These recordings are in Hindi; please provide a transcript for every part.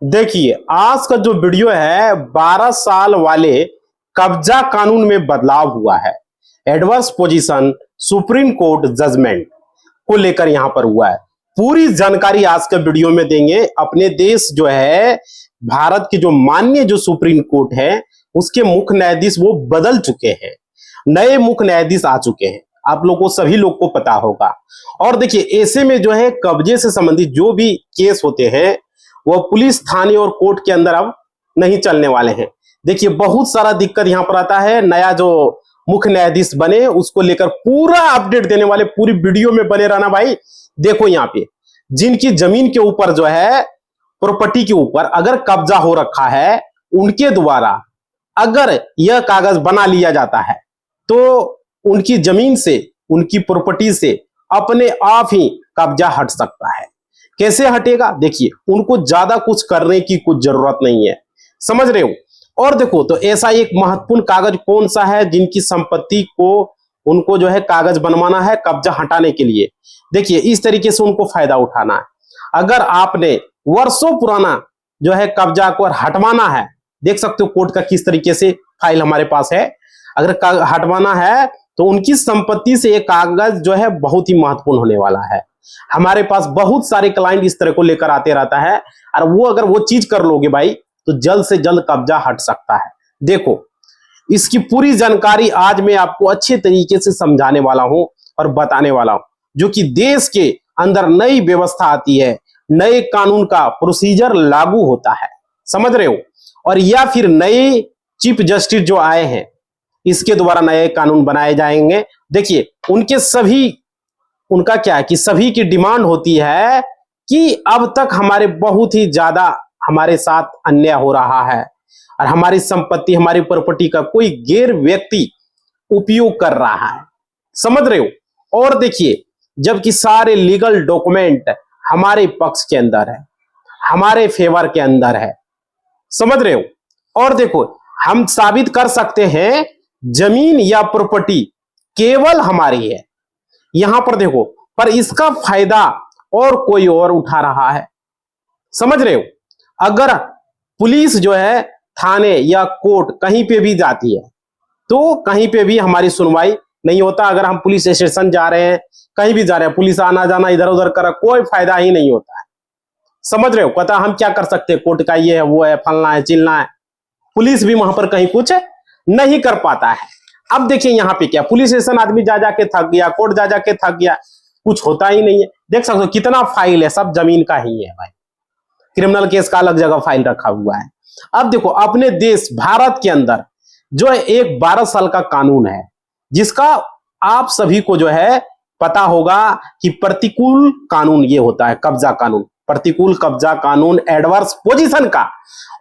देखिए, आज का जो वीडियो है 12 साल वाले कब्जा कानून में बदलाव हुआ है। Adverse position Supreme Court judgement को लेकर यहां पर हुआ है। पूरी जानकारी आज के वीडियो में देंगे। अपने देश जो है भारत के जो माननीय जो सुप्रीम कोर्ट है उसके मुख्य न्यायाधीश वो बदल चुके हैं, नए मुख्य न्यायाधीश आ चुके हैं। आप लोग को सभी लोग को पता होगा। और देखिए, ऐसे में जो है कब्जे से संबंधित जो भी केस होते हैं वो पुलिस थाने और कोर्ट के अंदर अब नहीं चलने वाले हैं। देखिए, बहुत सारा दिक्कत यहां पर आता है। नया जो मुख्य न्यायाधीश बने उसको लेकर पूरा अपडेट देने वाले, पूरी वीडियो में बने रहना भाई। देखो, यहाँ पे जिनकी जमीन के ऊपर जो है प्रॉपर्टी के ऊपर अगर कब्जा हो रखा है, उनके द्वारा अगर यह कागज बना लिया जाता है तो उनकी जमीन से, उनकी प्रॉपर्टी से अपने आप ही कब्जा हट सकता है। कैसे हटेगा? देखिए, उनको ज्यादा कुछ करने की कुछ जरूरत नहीं है, समझ रहे हो। और देखो, तो ऐसा एक महत्वपूर्ण कागज कौन सा है जिनकी संपत्ति को उनको जो है कागज बनवाना है कब्जा हटाने के लिए। देखिए, इस तरीके से उनको फायदा उठाना है। अगर आपने वर्षों पुराना जो है कब्जा को हटवाना है, देख सकते हो कोर्ट का किस तरीके से फाइल हमारे पास है। अगर हटवाना है तो उनकी संपत्ति से एक कागज जो है बहुत ही महत्वपूर्ण होने वाला है। हमारे पास बहुत सारे क्लाइंट इस तरह को लेकर आते रहता है, और वो अगर वो चीज कर लोगे भाई तो जल्द से जल्द कब्जा हट सकता है। देखो, इसकी पूरी जानकारी आज मैं आपको अच्छे तरीके से समझाने वाला हूं और बताने वाला हूं, जो कि देश के अंदर नई व्यवस्था आती है, नए कानून का प्रोसीजर लागू होता है, समझ रहे हो। और या फिर नए चीफ जस्टिस जो आए हैं इसके द्वारा नए कानून बनाए जाएंगे। देखिए, उनका क्या है कि सभी की डिमांड होती है कि अब तक हमारे बहुत ही ज्यादा हमारे साथ अन्याय हो रहा है और हमारी संपत्ति, हमारी प्रॉपर्टी का कोई गैर व्यक्ति उपयोग कर रहा है, समझ रहे हो। और देखिए, जबकि सारे लीगल डॉक्यूमेंट हमारे पक्ष के अंदर है, हमारे फेवर के अंदर है, समझ रहे हो। और देखो, हम साबित कर सकते हैं जमीन या प्रॉपर्टी केवल हमारी है यहां पर। देखो, पर इसका फायदा और कोई और उठा रहा है, समझ रहे हो। अगर पुलिस जो है थाने या कोर्ट कहीं पे भी जाती है तो कहीं पे भी हमारी सुनवाई नहीं होता। अगर हम पुलिस स्टेशन जा रहे हैं, कहीं भी जा रहे हैं, पुलिस आना जाना इधर उधर कर, कोई फायदा ही नहीं होता है, समझ रहे हो। पता हम क्या कर सकते हैं, कोर्ट का ये है, वो है, फलना है, चिलना है, पुलिस भी वहां पर कहीं कुछ नहीं कर पाता है। अब देखिए, यहाँ पे क्या, पुलिस स्टेशन आदमी जा जाके थक गया, कोर्ट जा जाके थक गया, कुछ होता ही नहीं है। देख सकते हो कितना फाइल है, सब जमीन का ही है भाई। क्रिमिनल केस का अलग जगह फाइल रखा हुआ है। अब देखो, अपने देश भारत के अंदर जो है एक 12 साल का कानून है जिसका आप सभी को जो है पता होगा कि प्रतिकूल कानून ये होता है, कब्जा कानून, प्रतिकूल कब्जा कानून एडवर्स पोजीशन का।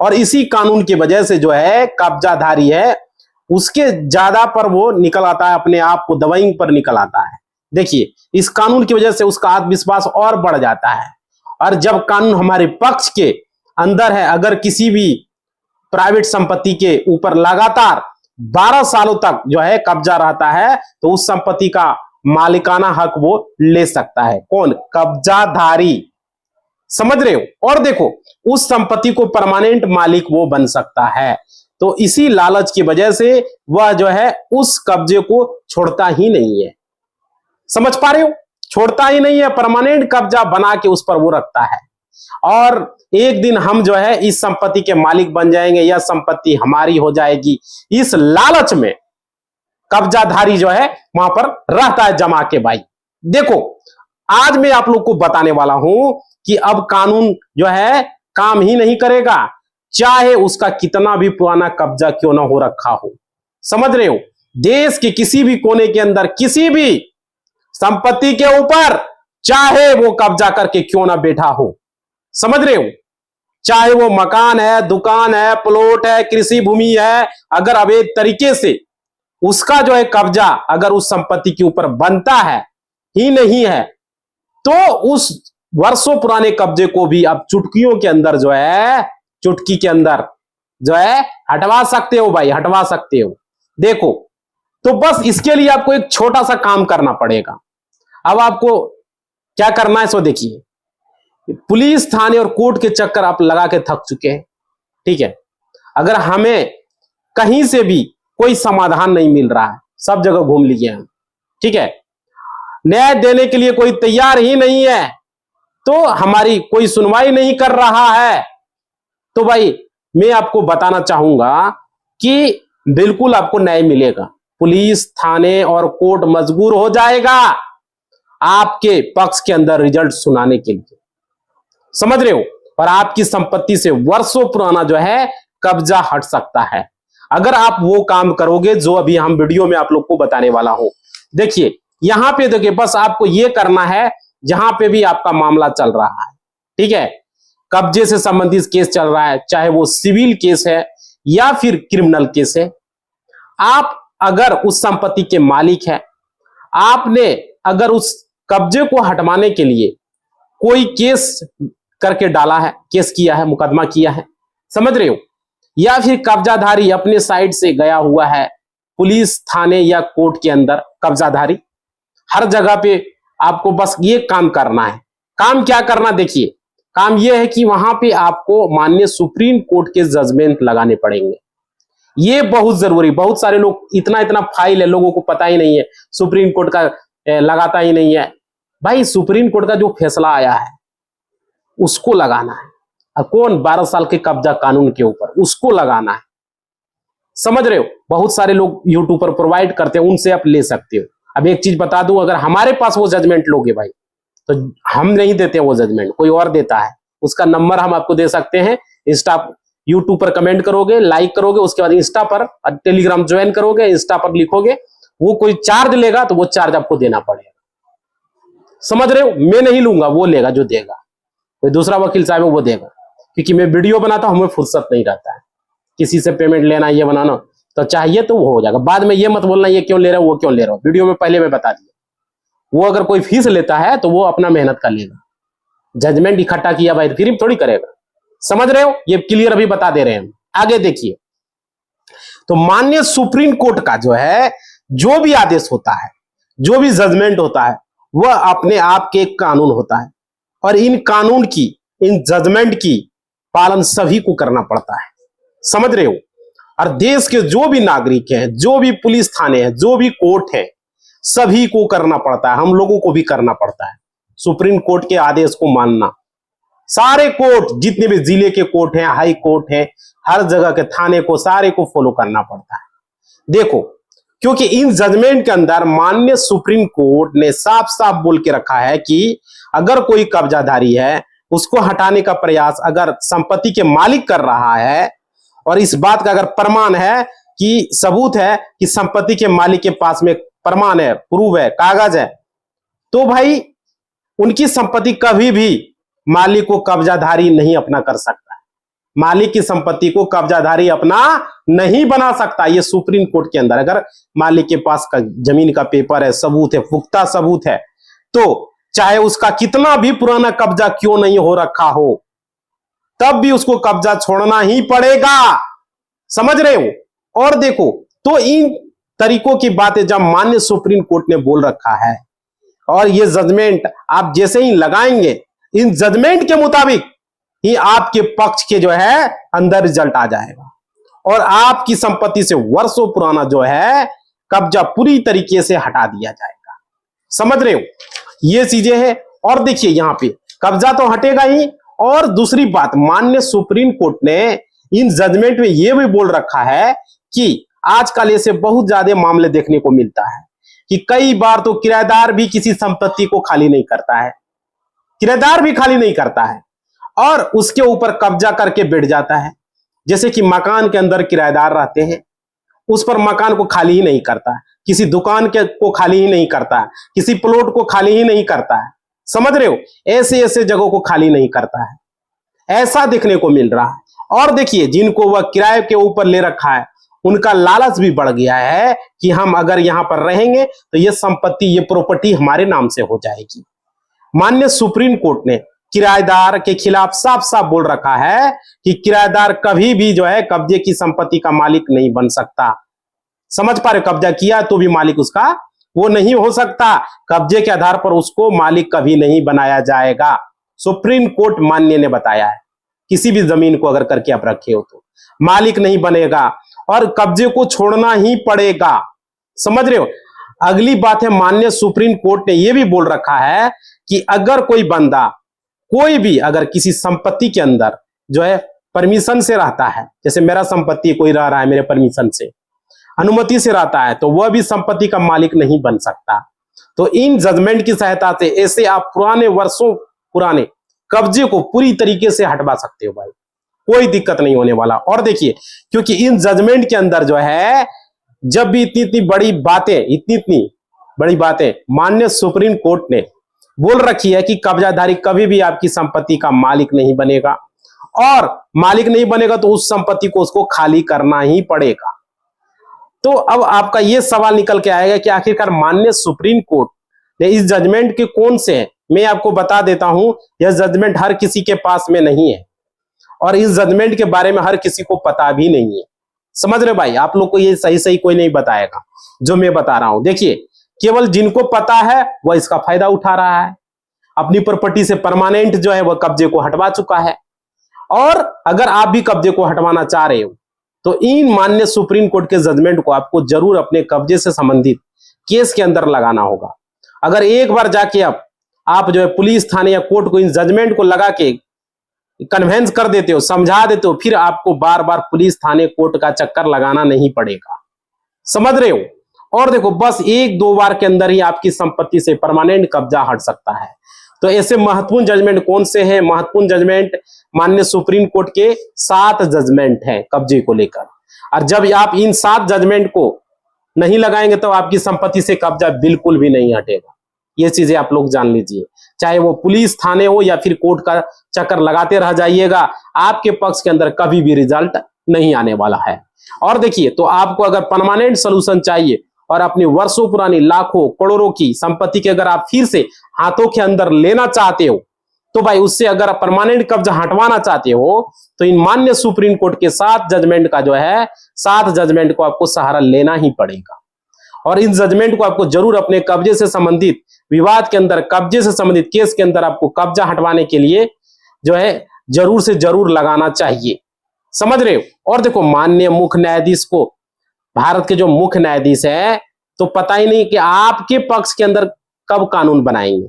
और इसी कानून की वजह से जो है कब्जाधारी है उसके ज्यादा पर वो निकल आता है, अपने आप को दवाई पर निकल आता है। देखिए, इस कानून की वजह से उसका आत्मविश्वास और बढ़ जाता है। और जब कानून हमारे पक्ष के अंदर है, अगर किसी भी प्राइवेट संपत्ति के ऊपर लगातार 12 सालों तक जो है कब्जा रहता है तो उस संपत्ति का मालिकाना हक वो ले सकता है। कौन? कब्जाधारी, समझ रहे हो। और देखो, उस संपत्ति को परमानेंट मालिक वो बन सकता है। तो इसी लालच की वजह से वह जो है उस कब्जे को छोड़ता ही नहीं है, समझ पा रहे हो, छोड़ता ही नहीं है, परमानेंट कब्जा बना के उस पर वो रखता है। और एक दिन हम जो है इस संपत्ति के मालिक बन जाएंगे, यह संपत्ति हमारी हो जाएगी, इस लालच में कब्जाधारी जो है वहां पर रहता है जमा के भाई। देखो, आज मैं आप लोग को बताने वाला हूं कि अब कानून जो है काम ही नहीं करेगा, चाहे उसका कितना भी पुराना कब्जा क्यों ना हो रखा हो, समझ रहे हो। देश के किसी भी कोने के अंदर किसी भी संपत्ति के ऊपर चाहे वो कब्जा करके क्यों ना बैठा हो, समझ रहे हो, चाहे वो मकान है, दुकान है, प्लॉट है, कृषि भूमि है, अगर अवैध तरीके से उसका जो है कब्जा अगर उस संपत्ति के ऊपर बनता है ही नहीं है तो उस वर्षों पुराने कब्जे को भी अब चुटकियों के अंदर जो है, चुटकी के अंदर जो है हटवा सकते हो भाई, हटवा सकते हो। देखो, तो बस इसके लिए आपको एक छोटा सा काम करना पड़ेगा। अब आपको क्या करना है सो देखिए, पुलिस थाने और कोर्ट के चक्कर आप लगा के थक चुके हैं। ठीक है, अगर हमें कहीं से भी कोई समाधान नहीं मिल रहा है, सब जगह घूम लिए हम, ठीक है, न्याय देने के लिए कोई तैयार ही नहीं है, तो हमारी कोई सुनवाई नहीं कर रहा है, तो भाई मैं आपको बताना चाहूंगा कि बिल्कुल आपको न्याय मिलेगा। पुलिस थाने और कोर्ट मजबूर हो जाएगा आपके पक्ष के अंदर रिजल्ट सुनाने के लिए, समझ रहे हो, और आपकी संपत्ति से वर्षों पुराना जो है कब्जा हट सकता है अगर आप वो काम करोगे जो अभी हम वीडियो में आप लोग को बताने वाला हूं। देखिए यहां पे, देखिए बस आपको ये करना है, जहां पे भी आपका मामला चल रहा है, ठीक है, कब्जे से संबंधित केस चल रहा है, चाहे वो सिविल केस है या फिर क्रिमिनल केस है, आप अगर उस संपत्ति के मालिक है, आपने अगर उस कब्जे को हटवाने के लिए कोई केस करके डाला है, केस किया है, मुकदमा किया है, समझ रहे हो, या फिर कब्जाधारी अपने साइड से गया हुआ है पुलिस थाने या कोर्ट के अंदर, कब्जाधारी हर जगह पे आपको बस ये काम करना है। काम क्या करना, देखिए काम ये है कि वहां पे आपको माननीय सुप्रीम कोर्ट के जजमेंट लगाने पड़ेंगे। ये बहुत जरूरी, बहुत सारे लोग इतना फाइल है, लोगों को पता ही नहीं है, सुप्रीम कोर्ट का लगाता ही नहीं है। भाई सुप्रीम कोर्ट का जो फैसला आया है उसको लगाना है, और कौन 12 साल के कब्जा कानून के ऊपर, उसको लगाना है, समझ रहे हो। बहुत सारे लोग यूट्यूब पर प्रोवाइड करते हैं, उनसे आप ले सकते हो। अब एक चीज बता दूं, अगर हमारे पास वो जजमेंट लोगे भाई, तो हम नहीं देते वो जजमेंट, कोई और देता है, उसका नंबर हम आपको दे सकते हैं। इंस्टा यूट्यूब पर कमेंट करोगे, लाइक करोगे, उसके बाद इंस्टा पर टेलीग्राम ज्वाइन करोगे, इंस्टा पर लिखोगे, वो कोई चार्ज लेगा तो वो चार्ज आपको देना पड़ेगा, समझ रहे हो। मैं नहीं लूंगा, वो लेगा, जो देगा कोई दूसरा वकील साहब है वो देगा, क्योंकि मैं वीडियो बनाता हूं, हमें फुर्सत नहीं रहता है किसी से पेमेंट लेना, ये बनाना, तो चाहिए तो वो हो जाएगा। बाद में ये मत बोलना ये क्यों ले रहे हो, वो क्यों ले रहे हो, वीडियो में पहले मैं बता दिया। वो अगर कोई फीस लेता है तो वो अपना मेहनत कर लेगा, जजमेंट इकट्ठा किया भाई फिर थोड़ी करेगा, समझ रहे हो, ये क्लियर अभी बता दे रहे हैं। आगे देखिए, तो माननीय सुप्रीम कोर्ट का जो है जो भी आदेश होता है, जो भी जजमेंट होता है, वह अपने आप के एक कानून होता है, और इन कानून की, इन जजमेंट की पालन सभी को करना पड़ता है, समझ रहे हो। और देश के जो भी नागरिक हैं, जो भी पुलिस थाने हैं, जो भी कोर्ट है, सभी को करना पड़ता है, हम लोगों को भी करना पड़ता है सुप्रीम कोर्ट के आदेश को मानना। सारे कोर्ट, जितने भी जिले के कोर्ट हैं, हाई कोर्ट है, हर जगह के थाने को, सारे को फॉलो करना पड़ता है। देखो, क्योंकि इन जजमेंट के अंदर माननीय सुप्रीम कोर्ट ने साफ साफ बोल के रखा है कि अगर कोई कब्जाधारी है, उसको हटाने का प्रयास अगर संपत्ति के मालिक कर रहा है, और इस बात का अगर प्रमाण है कि सबूत है कि संपत्ति के मालिक के पास में प्रमाण है, प्रूफ है, कागज है, तो भाई उनकी संपत्ति कभी भी मालिक को कब्जाधारी नहीं अपना कर सकता है। मालिक की संपत्ति को कब्जाधारी अपना नहीं बना सकता। ये सुप्रीम कोर्ट के अंदर अगर मालिक के पास का जमीन का पेपर है, सबूत है, पुख्ता सबूत है, तो चाहे उसका कितना भी पुराना कब्जा क्यों नहीं हो रखा हो, तब भी उसको कब्जा छोड़ना ही पड़ेगा, समझ रहे हो। और देखो, तो इन तरीकों की बातें जब माननीय सुप्रीम कोर्ट ने बोल रखा है, और ये जजमेंट आप जैसे ही लगाएंगे, इन जजमेंट के मुताबिक ही आपके पक्ष के जो है अंदर रिजल्ट आ जाएगा, और आपकी संपत्ति से वर्षों पुराना जो है कब्जा पूरी तरीके से हटा दिया जाएगा, समझ रहे हो, ये चीजें हैं। और देखिए यहां पे कब्जा तो हटेगा ही, और दूसरी बात, माननीय सुप्रीम कोर्ट ने इन जजमेंट में यह भी बोल रखा है कि आजकल ऐसे बहुत ज्यादा मामले देखने को मिलता है कि कई बार तो किराएदार भी किसी संपत्ति को खाली नहीं करता है, किराएदार भी खाली नहीं करता है, और उसके ऊपर कब्जा करके बैठ जाता है। जैसे कि मकान के अंदर किराएदार रहते हैं, उस पर मकान को खाली ही नहीं करता, किसी दुकान के को खाली ही नहीं करता, किसी प्लॉट को खाली ही नहीं करता है, समझ रहे हो, ऐसे ऐसे जगहों को खाली नहीं करता है, ऐसा देखने को मिल रहा है। और देखिए, जिनको वह किराए के ऊपर ले रखा है, उनका लालच भी बढ़ गया है कि हम अगर यहां पर रहेंगे तो ये संपत्ति, ये प्रॉपर्टी हमारे नाम से हो जाएगी। माननीय सुप्रीम कोर्ट ने किराएदार के खिलाफ साफ साफ बोल रखा है कि किराएदार कभी भी जो है कब्जे की संपत्ति का मालिक नहीं बन सकता, समझ पा रहे, कब्जा किया तो भी मालिक उसका वो नहीं हो सकता, कब्जे के आधार पर उसको मालिक कभी नहीं बनाया जाएगा। सुप्रीम कोर्ट मान्य ने बताया है। किसी भी जमीन को अगर करके आप रखे हो तो मालिक नहीं बनेगा और कब्जे को छोड़ना ही पड़ेगा। समझ रहे हो? अगली बात है, माननीय सुप्रीम कोर्ट ने यह भी बोल रखा है कि अगर कोई बंदा कोई भी अगर किसी संपत्ति के अंदर जो है परमिशन से रहता है, जैसे मेरा संपत्ति कोई रह रहा है मेरे परमिशन से, अनुमति से रहता है, तो वह भी संपत्ति का मालिक नहीं बन सकता। तो इन जजमेंट की सहायता से ऐसे आप पुराने वर्षों पुराने कब्जे को पूरी तरीके से हटवा सकते हो भाई, कोई दिक्कत नहीं होने वाला। और देखिए, क्योंकि इन जजमेंट के अंदर जो है जब भी इतनी इतनी बड़ी बातें माननीय सुप्रीम कोर्ट ने बोल रखी है कि कब्जाधारी कभी भी आपकी संपत्ति का मालिक नहीं बनेगा, और मालिक नहीं बनेगा तो उस संपत्ति को उसको खाली करना ही पड़ेगा। तो अब आपका यह सवाल निकल के आएगा कि आखिरकार माननीय सुप्रीम कोर्ट ने इस जजमेंट के कौन से हैं। मैं आपको बता देता हूं, यह जजमेंट हर किसी के पास में नहीं है और इस जजमेंट के बारे में हर किसी को पता भी नहीं है। समझ रहे भाई? आप लोग को ये सही कोई नहीं बताएगा जो मैं बता रहा हूं। देखिए, केवल जिनको पता है वह इसका फायदा उठा रहा है, अपनी प्रॉपर्टी से परमानेंट जो है वह कब्जे को हटवा चुका है। और अगर आप भी कब्जे को हटवाना चाह रहे हो तो इन माननीय सुप्रीम कोर्ट के जजमेंट को आपको जरूर अपने कब्जे से संबंधित केस के अंदर लगाना होगा। अगर एक बार जाके आप जो है पुलिस थाने या कोर्ट को इन जजमेंट को लगा के कन्वेंस कर देते हो, समझा देते हो, फिर आपको बार बार पुलिस थाने कोर्ट का चक्कर लगाना नहीं पड़ेगा। समझ रहे हो? और देखो, बस एक दो बार के अंदर ही आपकी संपत्ति से परमानेंट कब्जा हट सकता है। तो ऐसे महत्वपूर्ण जजमेंट कौन से हैं? महत्वपूर्ण जजमेंट माननीय सुप्रीम कोर्ट के 7 जजमेंट हैं कब्जे को लेकर। और जब आप इन 7 जजमेंट को नहीं लगाएंगे तो आपकी संपत्ति से कब्जा बिल्कुल भी नहीं हटेगा। ये चीजें आप लोग जान लीजिए। चाहे वो पुलिस थाने हो या फिर कोर्ट का चक्कर लगाते रह जाइएगा, आपके पक्ष के अंदर कभी भी रिजल्ट नहीं आने वाला है। और देखिए, तो आपको अगर परमानेंट सोल्यूशन चाहिए और अपनी वर्षों पुरानी लाखों करोड़ों की संपत्ति के अगर आप फिर से हाथों के अंदर लेना चाहते हो, तो भाई उससे अगर आप परमानेंट कब्जा हटवाना चाहते हो तो इन माननीय सुप्रीम कोर्ट के 7 जजमेंट का जो है 7 जजमेंट को आपको सहारा लेना ही पड़ेगा। और इन जजमेंट को आपको जरूर अपने कब्जे से संबंधित विवाद के अंदर, कब्जे से संबंधित केस के अंदर आपको कब्जा हटवाने के लिए जो है जरूर से जरूर लगाना चाहिए। समझ रहे हो? और देखो, माननीय मुख्य न्यायाधीश को, भारत के जो मुख्य न्यायाधीश है, तो पता ही नहीं कि आपके पक्ष के अंदर कब कानून बनाएंगे।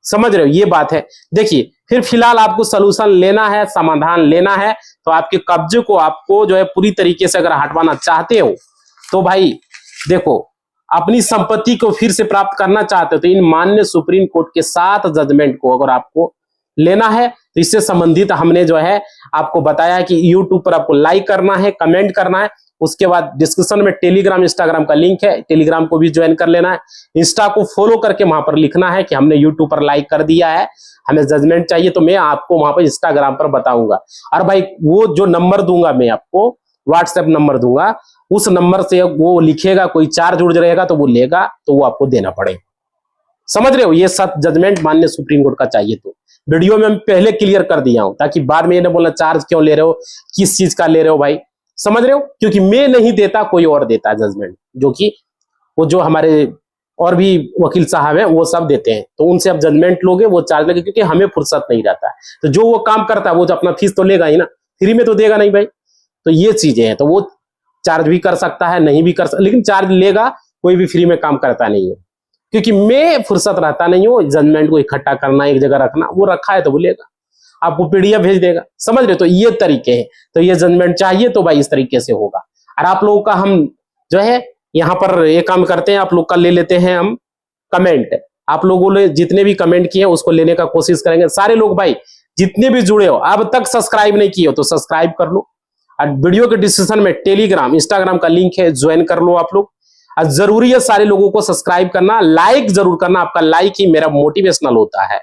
समझ रहे हो? ये बात है। देखिए, फिर फिलहाल आपको सलूशन लेना है, समाधान लेना है, तो आपके कब्जे को आपको जो है पूरी तरीके से अगर हटवाना चाहते हो तो भाई देखो, अपनी संपत्ति को फिर से प्राप्त करना चाहते हो तो इन माननीय सुप्रीम कोर्ट के 7 जजमेंट को अगर आपको लेना है तो इससे संबंधित हमने जो है आपको बताया कि यूट्यूब पर आपको लाइक करना है, कमेंट करना है। उसके बाद डिस्क्रिप्शन में टेलीग्राम, इंस्टाग्राम का लिंक है, टेलीग्राम को भी ज्वाइन कर लेना है। इंस्टा को फॉलो करके वहां पर लिखना है कि हमने यूट्यूब पर लाइक कर दिया है, हमें जजमेंट चाहिए, तो मैं आपको वहां पर इंस्टाग्राम पर बताऊंगा। और भाई वो जो नंबर दूंगा मैं आपको, व्हाट्सएप नंबर दूंगा, उस नंबर से वो लिखेगा, कोई चार्ज उड़ रहेगा तो वो लेगा, तो वो आपको देना पड़ेगा। समझ रहे हो? ये 7 जजमेंट माननीय सुप्रीम कोर्ट का चाहिए तो वीडियो में हम पहले क्लियर कर दिया हूं, ताकि बाद में ये ना बोलना चार्ज क्यों ले रहे हो, किस चीज का ले रहे हो भाई। समझ रहे हो? क्योंकि मैं नहीं देता, कोई और देता है जजमेंट, जो कि वो जो हमारे और भी वकील साहब हैं वो सब देते हैं, तो उनसे आप जजमेंट लोगे, वो चार्ज लगे, क्योंकि हमें फुर्सत नहीं रहता है। तो जो वो काम करता है वो जो अपना फीस तो लेगा ही ना, फ्री में तो देगा नहीं भाई। तो ये चीजें हैं, तो वो चार्ज भी कर सकता है, नहीं भी कर सकता, लेकिन चार्ज लेगा, कोई भी फ्री में काम करता नहीं है। क्योंकि मैं फुर्सत रहता नहीं हूँ जजमेंट को इकट्ठा करना, एक जगह रखना, वो रखा है तो वो लेगा, आपको पीडीएफ भेज देगा। समझ रहे हो? तो ये तरीके हैं। तो ये जजमेंट चाहिए तो भाई इस तरीके से होगा। और आप लोगों का हम जो है यहाँ पर एक काम करते हैं, आप लोग का ले लेते हैं हम कमेंट। आप लोगों ने जितने भी कमेंट किए उसको लेने का कोशिश करेंगे। सारे लोग भाई जितने भी जुड़े हो, अब तक सब्सक्राइब नहीं किए हो तो सब्सक्राइब कर लो। और वीडियो के डिस्क्रिप्शन में टेलीग्राम, इंस्टाग्राम का लिंक है, ज्वाइन कर लो आप लोग। और जरूरी है सारे लोगों को सब्सक्राइब करना, लाइक जरूर करना, आपका लाइक ही मेरा मोटिवेशनल होता है।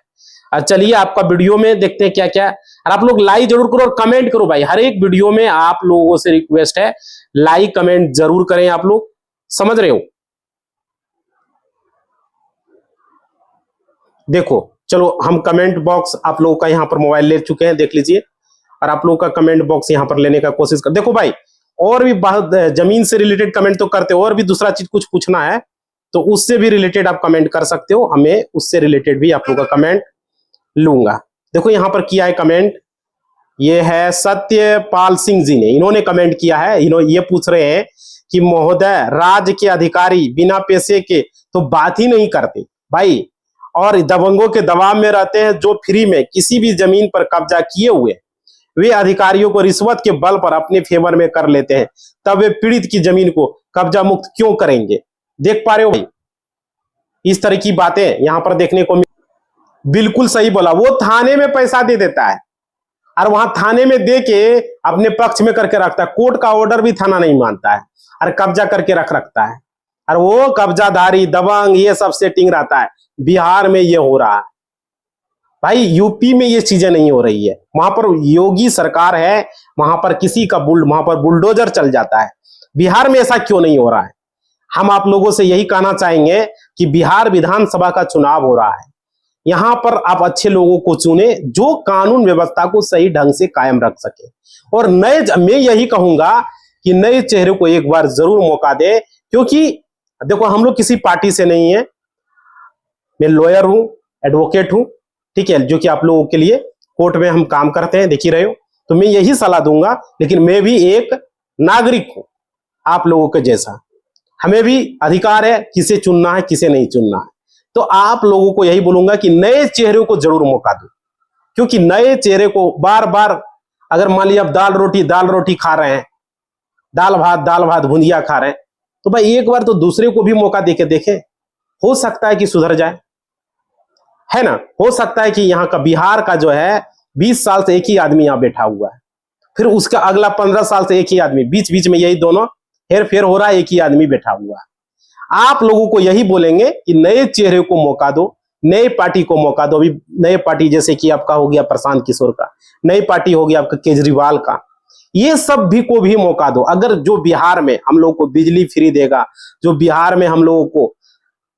और चलिए आपका वीडियो में देखते हैं क्या क्या। और आप लोग लाइक जरूर करो और कमेंट करो भाई, हर एक वीडियो में आप लोगों से रिक्वेस्ट है, लाइक कमेंट जरूर करें आप लोग। समझ रहे हो? देखो, चलो हम कमेंट बॉक्स आप लोगों का यहाँ पर मोबाइल ले चुके हैं, देख लीजिए। और आप लोगों का कमेंट बॉक्स यहाँ पर लेने का कोशिश कर। देखो भाई, और भी बहुत जमीन से रिलेटेड कमेंट तो करते हो, और भी दूसरा चीज कुछ पूछना है तो उससे भी रिलेटेड आप कमेंट कर सकते हो, हमें उससे रिलेटेड भी आप लोगों का कमेंट लूंगा। देखो यहां पर किया है कमेंट, ये है सत्यपाल सिंह जी ने, इन्होंने कमेंट किया है। इन्होंने ये पूछ रहे हैं कि महोदय, राज्य के अधिकारी बिना पैसे के तो बात ही नहीं करते भाई, और दबंगों के दबाव में रहते हैं जो फ्री में किसी भी जमीन पर कब्जा किए हुए वे अधिकारियों को रिश्वत के बल पर अपने फेवर में कर लेते हैं, तब वे पीड़ित की जमीन को कब्जा मुक्त क्यों करेंगे? देख पा रहे हो भाई, इस तरह की बातें यहां पर देखने को बिल्कुल सही बोला। वो थाने में पैसा दे देता है और वहां थाने में दे के अपने पक्ष में करके रखता है, कोर्ट का ऑर्डर भी थाना नहीं मानता है और कब्जा करके रखता है, और वो कब्जाधारी दबंग ये सब सेटिंग रहता है। बिहार में ये हो रहा है भाई, यूपी में ये चीजें नहीं हो रही है। वहां पर योगी सरकार है, वहां पर किसी का वहां पर बुलडोजर चल जाता है। बिहार में ऐसा क्यों नहीं हो रहा है? हम आप लोगों से यही कहना चाहेंगे कि बिहार विधानसभा का चुनाव हो रहा है, यहां पर आप अच्छे लोगों को चुने जो कानून व्यवस्था को सही ढंग से कायम रख सके, और मैं यही कहूंगा कि नए चेहरे को एक बार जरूर मौका दे, क्योंकि देखो हम लोग किसी पार्टी से नहीं है, मैं लॉयर हूं, एडवोकेट हूं, ठीक है, जो कि आप लोगों के लिए कोर्ट में हम काम करते हैं, देख ही रहे हो। तो मैं यही सलाह दूंगा, लेकिन मैं भी एक नागरिक हूं आप लोगों के जैसा, हमें भी अधिकार है किसे चुनना है किसे नहीं चुनना है। तो आप लोगों को यही बोलूंगा कि नए चेहरे को जरूर मौका दो, क्योंकि नए चेहरे को बार बार, अगर मान लिया आप दाल रोटी खा रहे हैं, दाल भात भुंजिया खा रहे हैं, तो भाई एक बार तो दूसरे को भी मौका देके देखें, हो सकता है कि सुधर जाए, है ना। हो सकता है कि यहाँ का बिहार का जो है 20 साल से एक ही आदमी यहाँ बैठा हुआ है, फिर उसका अगला 15 साल से एक ही आदमी, बीच बीच में यही दोनों हेर फेर हो रहा है, एक ही आदमी बैठा हुआ है। आप लोगों को यही बोलेंगे कि नए चेहरे को मौका दो, नए पार्टी को मौका दो। अभी नए पार्टी जैसे कि आपका हो गया प्रशांत किशोर का, नई पार्टी हो गया आपका केजरीवाल का, ये सब भी को भी मौका दो। अगर जो बिहार में हम लोग को बिजली फ्री देगा, जो बिहार में हम लोगों को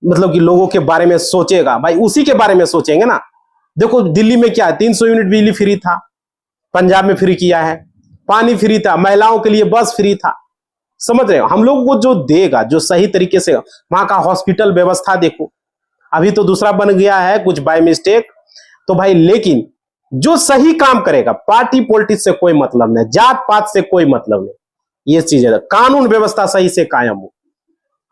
मतलब कि लोगों के बारे में सोचेगा, भाई उसी के बारे में सोचेंगे ना। देखो दिल्ली में क्या है, 300 यूनिट बिजली फ्री था, पंजाब में फ्री किया है, पानी फ्री था, महिलाओं के लिए बस फ्री था, समझ रहे हो। हम लोगों को जो देगा, जो सही तरीके से, वहां का हॉस्पिटल व्यवस्था देखो, अभी तो दूसरा बन गया है कुछ बाय मिस्टेक, तो भाई लेकिन जो सही काम करेगा, पार्टी पॉलिटिक्स से कोई मतलब नहीं, जात पात से कोई मतलब नहीं, ये चीजें कानून व्यवस्था सही से कायम हो,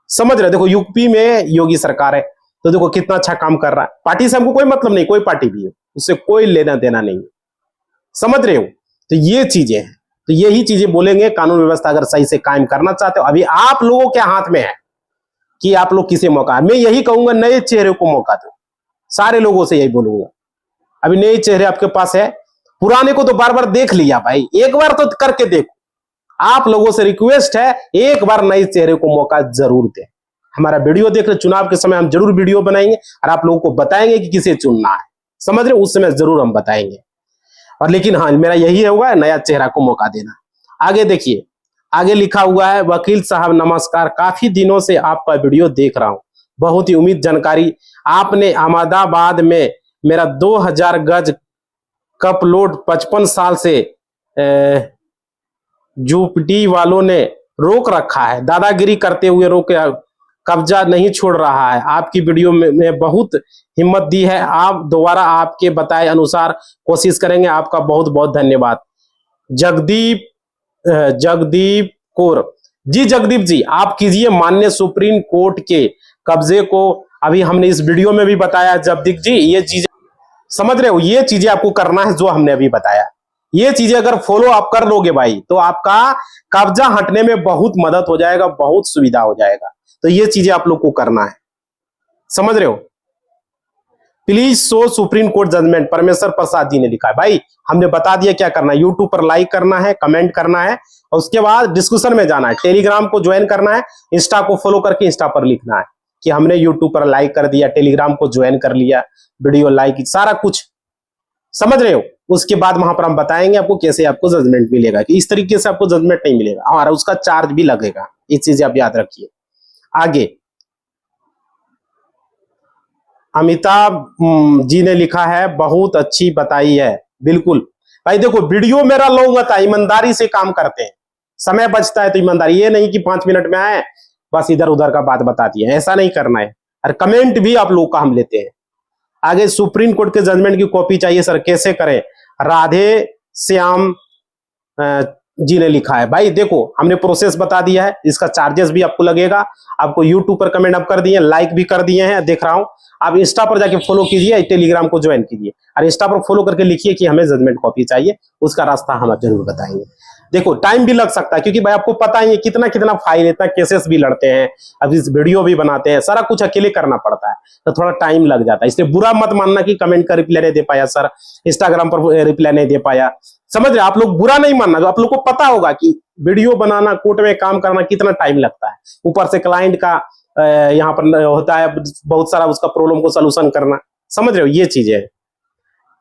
समझ रहे। देखो यूपी में योगी सरकार है, तो देखो कितना अच्छा काम कर रहा है, पार्टी से हमको कोई मतलब नहीं, कोई पार्टी भी हो उससे कोई लेना देना नहीं, समझ रहे हो। तो ये चीजें हैं, तो यही चीजें बोलेंगे, कानून व्यवस्था अगर सही से कायम करना चाहते हो, अभी आप लोगों के हाथ में है कि आप लोग किसे मौका। मैं यही कहूंगा नए चेहरे को मौका दो, सारे लोगों से यही बोलूंगा। अभी नए चेहरे आपके पास है, पुराने को तो बार बार देख लिया भाई, एक बार तो करके देखो। आप लोगों से रिक्वेस्ट है, एक बार नए चेहरे को मौका जरूर दे। हमारा वीडियो देख रहे, चुनाव के समय हम जरूर वीडियो बनाएंगे और आप लोगों को बताएंगे कि किसे चुनना है, समझ रहे, उस समय जरूर हम बताएंगे। और लेकिन हाँ, मेरा यही होगा, नया चेहरा को मौका देना। आगे देखिए, आगे लिखा हुआ है, वकील साहब नमस्कार, काफी दिनों से आपका वीडियो देख रहा हूं, बहुत ही उम्मीद जानकारी। आपने अहमदाबाद में मेरा 2000 गज कपलोड 55 साल से झूपड़ी वालों ने रोक रखा है, दादागिरी करते हुए रोक कब्जा नहीं छोड़ रहा है। आपकी वीडियो में बहुत हिम्मत दी है, आप दोबारा आपके बताए अनुसार कोशिश करेंगे। आपका बहुत बहुत धन्यवाद। जगदीप कौर जी, जगदीप जी आप कीजिए, माननीय सुप्रीम कोर्ट के कब्जे को अभी हमने इस वीडियो में भी बताया। जगदीप जी ये चीजें समझ रहे हो, ये चीजें आपको करना है जो हमने अभी बताया, ये चीजें अगर फॉलो आप कर लोगे भाई, तो आपका कब्जा हटने में बहुत मदद हो जाएगा, बहुत सुविधा हो जाएगा। तो ये चीजें आप लोग को करना है, समझ रहे हो। Please show Supreme Court judgement, Parmeshwar Prasad जी ने लिखा है। भाई हमने बता दिया क्या करना है, यूट्यूब पर लाइक करना है, कमेंट करना है, और उसके बाद डिस्कशन में जाना है, टेलीग्राम को ज्वाइन करना है, इंस्टा को फॉलो करके इंस्टा पर लिखना है कि हमने यूट्यूब पर लाइक कर दिया, टेलीग्राम को ज्वाइन कर लिया, वीडियो लाइक, सारा कुछ, समझ रहे हो। उसके बाद वहां पर हम बताएंगे आपको कैसे आपको जजमेंट मिलेगा, कि इस तरीके से आपको जजमेंट नहीं मिलेगा और उसका चार्ज भी लगेगा, ये चीजें आप याद रखिए। आगे अमिताभ जी ने लिखा है, बहुत अच्छी बताई है। बिल्कुल भाई, देखो वीडियो मेरा लॉन्ग होता है, ईमानदारी से काम करते हैं, समय बचता है तो ईमानदारी, ये नहीं कि 5 मिनट में आए बस इधर उधर का बात बता दिए, ऐसा नहीं करना है। और कमेंट भी आप लोग का हम लेते हैं। आगे सुप्रीम कोर्ट के जजमेंट की कॉपी चाहिए सर, कैसे करें? राधे श्याम जी ने लिखा है। भाई देखो, हमने प्रोसेस बता दिया है, इसका चार्जेस भी आपको लगेगा। आपको यूट्यूब पर कमेंट आप कर दिए, लाइक भी कर दिए हैं, देख रहा हूं। आप इंस्टा पर जाके फॉलो कीजिए, टेलीग्राम को ज्वाइन कीजिए और इंस्टा पर फॉलो करके लिखिए कि हमें जजमेंट कॉपी चाहिए, उसका रास्ता हम जरूर बताएंगे। देखो टाइम भी लग सकता है, क्योंकि भाई आपको पता ही है कितना कितना फाइल, इतना केसेस भी लड़ते हैं, अब इस वीडियो भी बनाते हैं, सारा कुछ अकेले करना पड़ता है, तो थोड़ा टाइम लग जाता है। इसलिए बुरा मत मानना कि कमेंट का रिप्लाई नहीं दे पाया सर, इंस्टाग्राम पर रिप्लाई नहीं दे पाया, समझ रहे? आप लोग बुरा नहीं मानना, जो आप लोग को पता होगा कि वीडियो बनाना, कोर्ट में काम करना कितना टाइम लगता है, ऊपर से क्लाइंट का यहाँ पर होता है बहुत सारा, उसका प्रॉब्लम को सोल्यूशन करना, समझ रहे हो? ये चीजें है।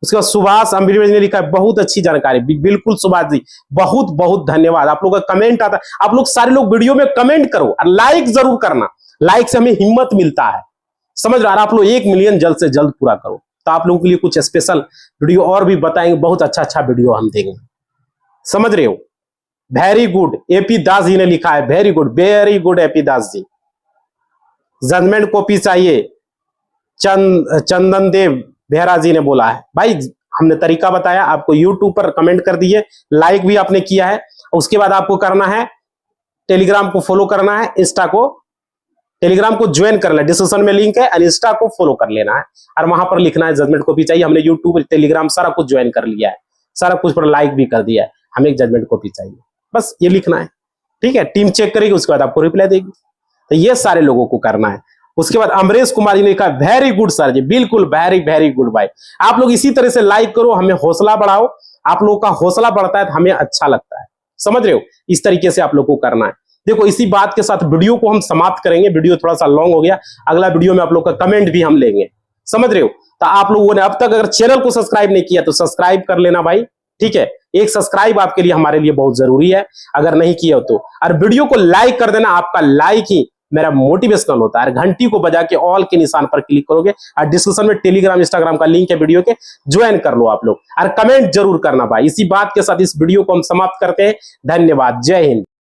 उसके बाद सुभाष अम्बीर ने लिखा है, बहुत अच्छी जानकारी। बिल्कुल सुभाष जी, बहुत बहुत धन्यवाद। आप लोगों का कमेंट आता है, आप लोग सारे लोग वीडियो में कमेंट करो और लाइक जरूर करना, लाइक से हमें हिम्मत मिलता है, समझ रहे हो? आप लोग 1 मिलियन जल्द से जल्द पूरा करो, तो आप लोगों के लिए कुछ स्पेशल वीडियो और भी बताएंगे, बहुत अच्छा अच्छा वीडियो हम देंगे, समझ रहे हो? Very good, AP Das ji ने लिखा है, very good AP Das ji. Judgement copy चाहिए, चंदन देव बेहरा जी ने बोला है। भाई हमने तरीका बताया आपको, यूट्यूब पर कमेंट कर दिए, लाइक भी आपने किया है, उसके बाद आपको करना है टेलीग्राम को फॉलो करना है, इंस्टा को टेलीग्राम को ज्वाइन कर लेना, डिस्क्रिप्शन में लिंक है, और इंस्टा को फॉलो कर लेना है और वहां पर लिखना है जजमेंट कॉपी चाहिए। हमने यूट्यूब टेलीग्राम सारा कुछ ज्वाइन कर लिया है, सारा कुछ पर लाइक भी कर दिया है, हमें एक जजमेंट कॉपी चाहिए, बस ये लिखना है, ठीक है? टीम चेक करेगी, उसके बाद आपको रिप्लाई देगी। तो ये सारे लोगों को करना है। उसके बाद अमरेश कुमार जी ने लिखा, वेरी गुड सर जी, बिल्कुल वेरी गुड भाई। आप लोग इसी तरह से लाइक करो, हमें हौसला बढ़ाओ, आप लोगों का हौसला बढ़ता है तो हमें अच्छा लगता है, समझ रहे हो? इस तरीके से आप लोग को करना है। देखो इसी बात के साथ वीडियो को हम समाप्त करेंगे, वीडियो थोड़ा सा लॉन्ग हो गया, अगला वीडियो में आप लोग का कमेंट भी हम लेंगे, समझ रहे हो? तो आप लोगों ने अब तक अगर चैनल को सब्सक्राइब नहीं किया तो सब्सक्राइब कर लेना भाई, ठीक है? एक सब्सक्राइब आपके लिए, हमारे लिए बहुत जरूरी है, अगर नहीं किया तो। और वीडियो को लाइक कर देना, आपका लाइक ही मेरा मोटिवेशनल होता है। घंटी को बजा के ऑल के निशान पर क्लिक करोगे और डिस्क्रिप्शन में टेलीग्राम इंस्टाग्राम का लिंक है वीडियो के, ज्वाइन कर लो आप लोग, और कमेंट जरूर करना भाई। इसी बात के साथ इस वीडियो को हम समाप्त करते हैं। धन्यवाद, जय हिंद।